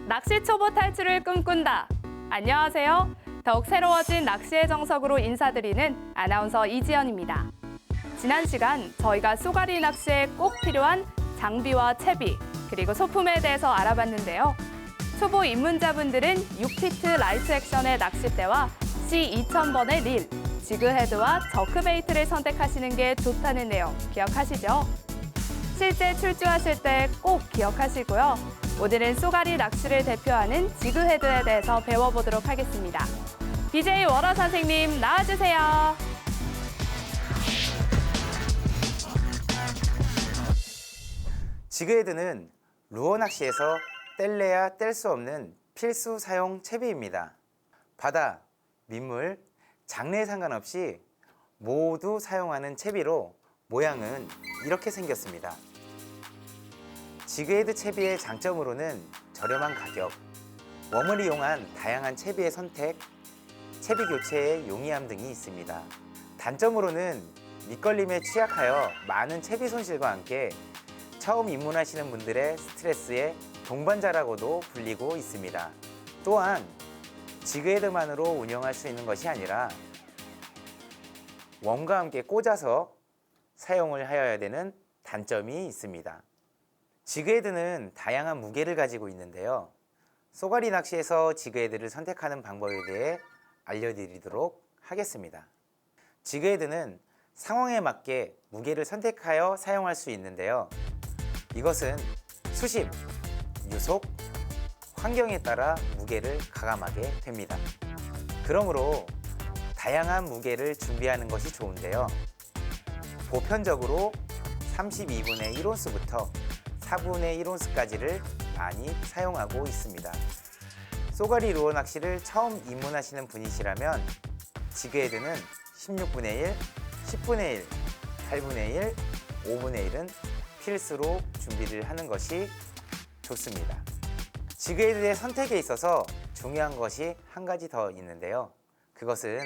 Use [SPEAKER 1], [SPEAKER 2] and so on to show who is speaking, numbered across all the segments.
[SPEAKER 1] 낚시 초보 탈출을 꿈꾼다. 안녕하세요. 더욱 새로워진 낚시의 정석으로 인사드리는 아나운서 이지연입니다. 지난 시간 저희가 쏘가리 낚시에 꼭 필요한 장비와 채비, 그리고 소품에 대해서 알아봤는데요. 초보 입문자분들은 6피트 라이트 액션의 낚싯대와 C2000번의 릴, 지그헤드와 저크베이트를 선택하시는 게 좋다는 내용 기억하시죠? 실제 출주하실 때 꼭 기억하시고요. 오늘은 쏘가리 낚시를 대표하는 지그헤드에 대해서 배워보도록 하겠습니다. BJ 워러 선생님 나와주세요.
[SPEAKER 2] 지그헤드는 루어 낚시에서 뗄래야 뗄 수 없는 필수 사용 채비입니다. 바다, 민물, 장르에 상관없이 모두 사용하는 채비로 모양은 이렇게 생겼습니다. 지그헤드 채비의 장점으로는 저렴한 가격, 웜을 이용한 다양한 채비의 선택, 채비 교체의 용이함 등이 있습니다. 단점으로는 밑걸림에 취약하여 많은 채비 손실과 함께 처음 입문하시는 분들의 스트레스의 동반자라고도 불리고 있습니다. 또한 지그헤드만으로 운영할 수 있는 것이 아니라 웜과 함께 꽂아서 사용을 하여야 되는 단점이 있습니다. 지그헤드는 다양한 무게를 가지고 있는데요. 쏘가리 낚시에서 지그헤드를 선택하는 방법에 대해 알려드리도록 하겠습니다. 지그헤드는 상황에 맞게 무게를 선택하여 사용할 수 있는데요. 이것은 수심, 유속, 환경에 따라 무게를 가감하게 됩니다. 그러므로 다양한 무게를 준비하는 것이 좋은데요. 보편적으로 32분의 1온스부터 4분의 1온스까지를 많이 사용하고 있습니다. 쏘가리 루어 낚시를 처음 입문하시는 분이시라면 지그헤드는 16분의 1, 10분의 1, 8분의 1, 5분의 1은 필수로 준비를 하는 것이 좋습니다. 지그헤드의 선택에 있어서 중요한 것이 한 가지 더 있는데요. 그것은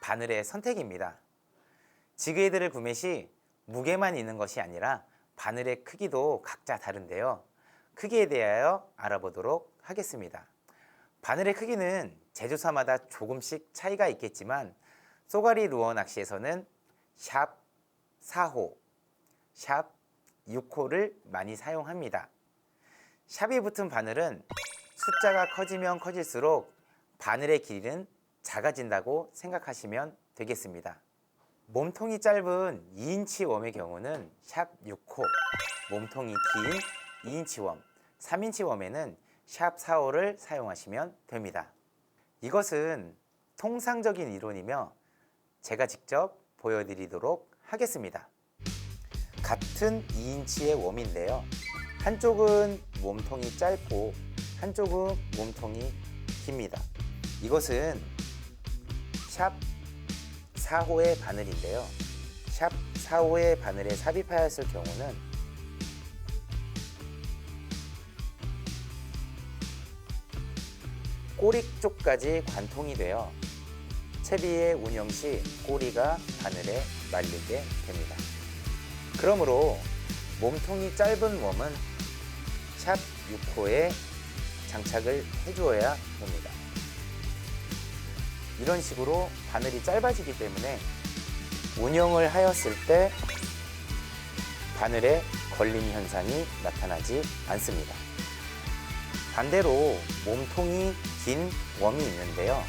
[SPEAKER 2] 바늘의 선택입니다. 지그헤드를 구매 시 무게만 있는 것이 아니라 바늘의 크기도 각자 다른데요. 크기에 대하여 알아보도록 하겠습니다. 바늘의 크기는 제조사마다 조금씩 차이가 있겠지만 쏘가리 루어 낚시에서는 샵 4호, 샵 6호를 많이 사용합니다. 샵이 붙은 바늘은 숫자가 커지면 커질수록 바늘의 길이는 작아진다고 생각하시면 되겠습니다. 몸통이 짧은 2인치 웜의 경우는 샵 6호, 몸통이 긴 2인치 웜, 3인치 웜에는 샵 4호를 사용하시면 됩니다. 이것은 통상적인 이론이며 제가 직접 보여드리도록 하겠습니다. 같은 2인치의 웜인데요. 한쪽은 몸통이 짧고 한쪽은 몸통이 깁니다. 이것은 샵 4호의 바늘인데요. 샵 4호의 바늘에 삽입하였을 경우는 꼬리 쪽까지 관통이 되어 채비의 운영 시 꼬리가 바늘에 말리게 됩니다. 그러므로 몸통이 짧은 웜은 샵 6호에 장착을 해주어야 합니다. 이런 식으로 바늘이 짧아지기 때문에 운영을 하였을 때 바늘에 걸림 현상이 나타나지 않습니다. 반대로 몸통이 긴 웜이 있는데요.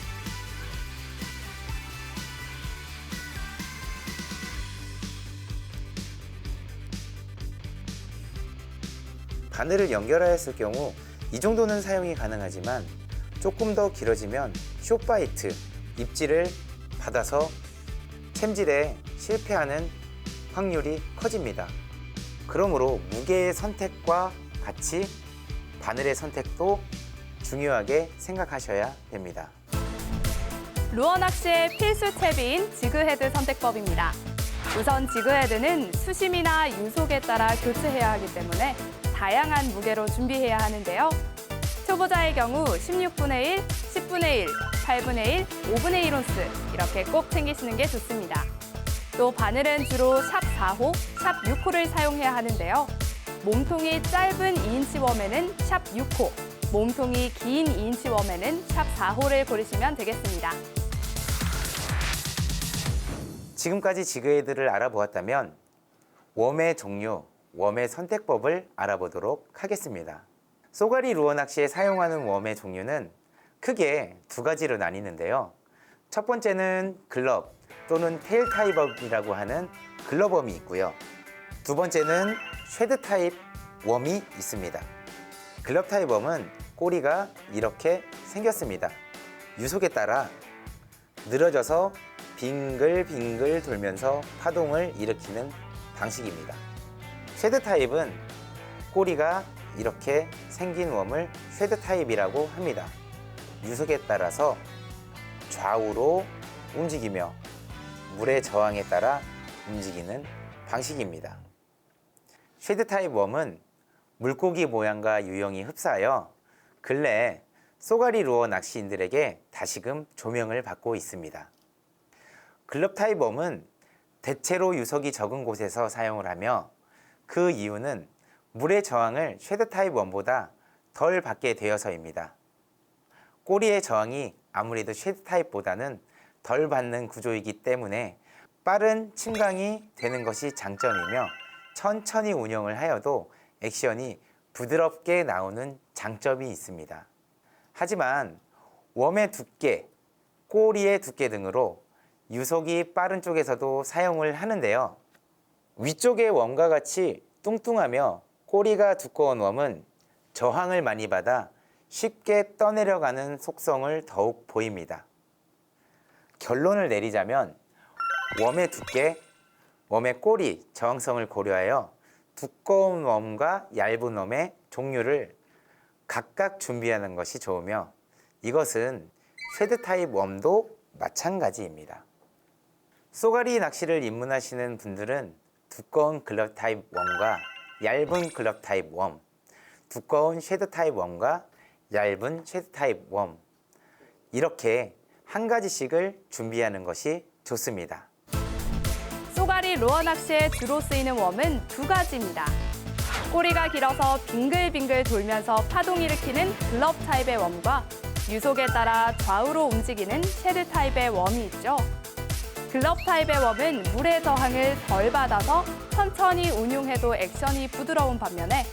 [SPEAKER 2] 바늘을 연결하였을 경우 이 정도는 사용이 가능하지만 조금 더 길어지면 숏바이트, 입질을 받아서 챔질에 실패하는 확률이 커집니다. 그러므로 무게의 선택과 같이 바늘의 선택도 중요하게 생각하셔야 됩니다.
[SPEAKER 1] 루어 낚시의 필수 채비인 지그헤드 선택법입니다. 우선 지그헤드는 수심이나 유속에 따라 교체해야 하기 때문에 다양한 무게로 준비해야 하는데요. 초보자의 경우 16분의 1, 10분의 1, 8분의 1, 5분의 1온스 이렇게 꼭 챙기시는 게 좋습니다. 또 바늘은 주로 샵 4호, 샵 6호를 사용해야 하는데요. 몸통이 짧은 2인치 웜에는 샵 6호, 몸통이 긴 2인치 웜에는 샵 4호를 고르시면 되겠습니다.
[SPEAKER 2] 지금까지 지그헤드를 알아보았다면 웜의 종류, 웜의 선택법을 알아보도록 하겠습니다. 쏘가리 루어 낚시에 사용하는 웜의 종류는 크게 두 가지로 나뉘는데요. 첫 번째는 글럽 또는 테일 타입 웜이라고 하는 글럽 웜이 있고요. 두 번째는 쉐드 타입 웜이 있습니다. 글럽 타입 웜은 꼬리가 이렇게 생겼습니다. 유속에 따라 늘어져서 빙글빙글 돌면서 파동을 일으키는 방식입니다. 쉐드 타입은 꼬리가 이렇게 생긴 웜을 쉐드 타입이라고 합니다. 유속에 따라서 좌우로 움직이며 물의 저항에 따라 움직이는 방식입니다. 쉐드 타입 웜은 물고기 모양과 유형이 흡사하여 근래 쏘가리 루어 낚시인들에게 다시금 조명을 받고 있습니다. 글럽 타입 웜은 대체로 유속이 적은 곳에서 사용을 하며 그 이유는 물의 저항을 쉐드 타입 웜보다 덜 받게 되어서입니다. 꼬리의 저항이 아무래도 쉐드 타입보다는 덜 받는 구조이기 때문에 빠른 침강이 되는 것이 장점이며 천천히 운영을 하여도 액션이 부드럽게 나오는 장점이 있습니다. 하지만 웜의 두께, 꼬리의 두께 등으로 유속이 빠른 쪽에서도 사용을 하는데요. 위쪽의 웜과 같이 뚱뚱하며 꼬리가 두꺼운 웜은 저항을 많이 받아 쉽게 떠내려가는 속성을 더욱 보입니다. 결론을 내리자면 웜의 두께, 웜의 꼬리 저항성을 고려하여 두꺼운 웜과 얇은 웜의 종류를 각각 준비하는 것이 좋으며 이것은 쉐드 타입 웜도 마찬가지입니다. 쏘가리 낚시를 입문하시는 분들은 두꺼운 글럽 타입 웜과 얇은 글럽 타입 웜, 두꺼운 쉐드 타입 웜과 얇은 쉐드 타입 웜 이렇게 한 가지씩을 준비하는 것이 좋습니다.
[SPEAKER 1] 쏘가리 루어 낚시에 주로 쓰이는 웜은 두 가지입니다. 꼬리가 길어서 빙글빙글 돌면서 파동 일으키는 글럽 타입의 웜과 유속에 따라 좌우로 움직이는 쉐드 타입의 웜이 있죠. 글럽 타입의 웜은 물의 저항을 덜 받아서 천천히 운용해도 액션이 부드러운 반면에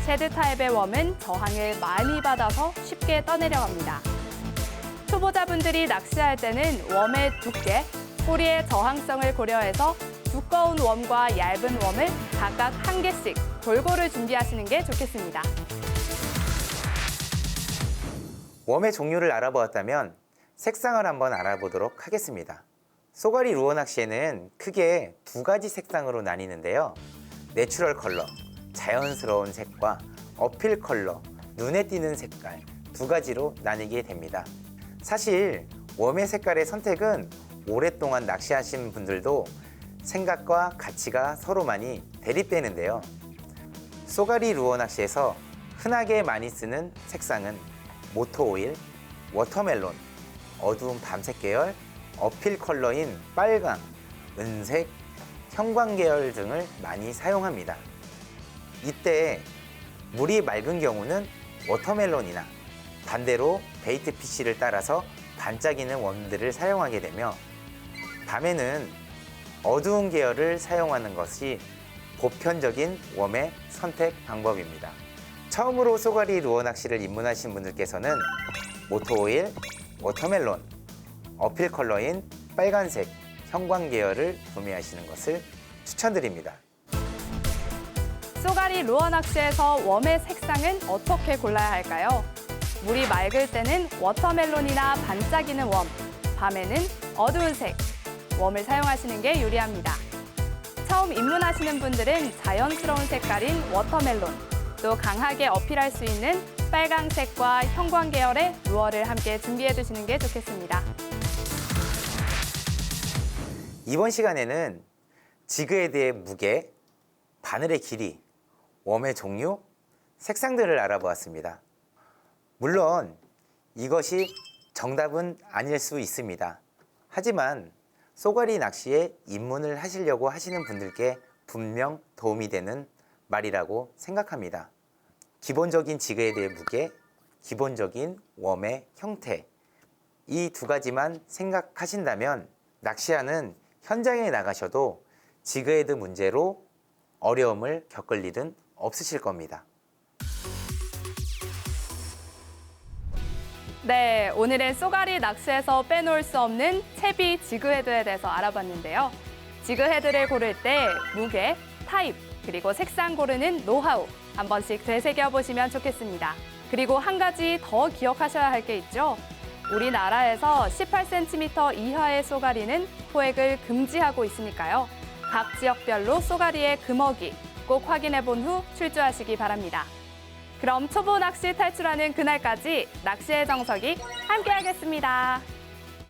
[SPEAKER 1] 쉐드 타입의 웜은 저항을 많이 받아서 쉽게 떠내려갑니다. 초보자분들이 낚시할 때는 웜의 두께, 꼬리의 저항성을 고려해서 두꺼운 웜과 얇은 웜을 각각 한 개씩 골고루 준비하시는 게 좋겠습니다.
[SPEAKER 2] 웜의 종류를 알아보았다면 색상을 한번 알아보도록 하겠습니다. 쏘가리 루어 낚시에는 크게 두 가지 색상으로 나뉘는데요. 내추럴 컬러, 자연스러운 색과 어필 컬러, 눈에 띄는 색깔 두 가지로 나뉘게 됩니다. 사실 웜의 색깔의 선택은 오랫동안 낚시하신 분들도 생각과 가치가 서로 많이 대립되는데요. 쏘가리 루어 낚시에서 흔하게 많이 쓰는 색상은 모토 오일, 워터멜론, 어두운 밤색 계열, 어필 컬러인 빨강, 은색, 형광 계열 등을 많이 사용합니다. 이때 물이 맑은 경우는 워터멜론이나 반대로 베이트 피쉬를 따라서 반짝이는 웜들을 사용하게 되며 밤에는 어두운 계열을 사용하는 것이 보편적인 웜의 선택 방법입니다. 처음으로 쏘가리 루어 낚시를 입문하신 분들께서는 모토 오일, 워터멜론, 어필 컬러인 빨간색, 형광 계열을 구매하시는 것을 추천드립니다.
[SPEAKER 1] 쏘가리 루어 낚시에서 웜의 색상은 어떻게 골라야 할까요? 물이 맑을 때는 워터멜론이나 반짝이는 웜, 밤에는 어두운 색, 웜을 사용하시는 게 유리합니다. 처음 입문하시는 분들은 자연스러운 색깔인 워터멜론, 또 강하게 어필할 수 있는 빨강색과 형광 계열의 루어를 함께 준비해 두시는 게 좋겠습니다.
[SPEAKER 2] 이번 시간에는 지그헤드의 무게, 바늘의 길이, 웜의 종류, 색상들을 알아보았습니다. 물론 이것이 정답은 아닐 수 있습니다. 하지만 쏘가리 낚시에 입문을 하시려고 하시는 분들께 분명 도움이 되는 말이라고 생각합니다. 기본적인 지그헤드의 무게, 기본적인 웜의 형태, 이 두 가지만 생각하신다면 낚시하는 현장에 나가셔도 지그헤드 문제로 어려움을 겪을 일은 없으실 겁니다.
[SPEAKER 1] 네, 오늘은 쏘가리 낚시에서 빼놓을 수 없는 채비 지그헤드에 대해서 알아봤는데요. 지그헤드를 고를 때 무게, 타입, 그리고 색상 고르는 노하우 한 번씩 되새겨보시면 좋겠습니다. 그리고 한 가지 더 기억하셔야 할 게 있죠. 우리나라에서 18cm 이하의 쏘가리는 포획을 금지하고 있으니까요. 각 지역별로 쏘가리의 금어기 꼭 확인해 본 후 출조하시기 바랍니다. 그럼 초보 낚시 탈출하는 그날까지 낚시의 정석이 함께하겠습니다.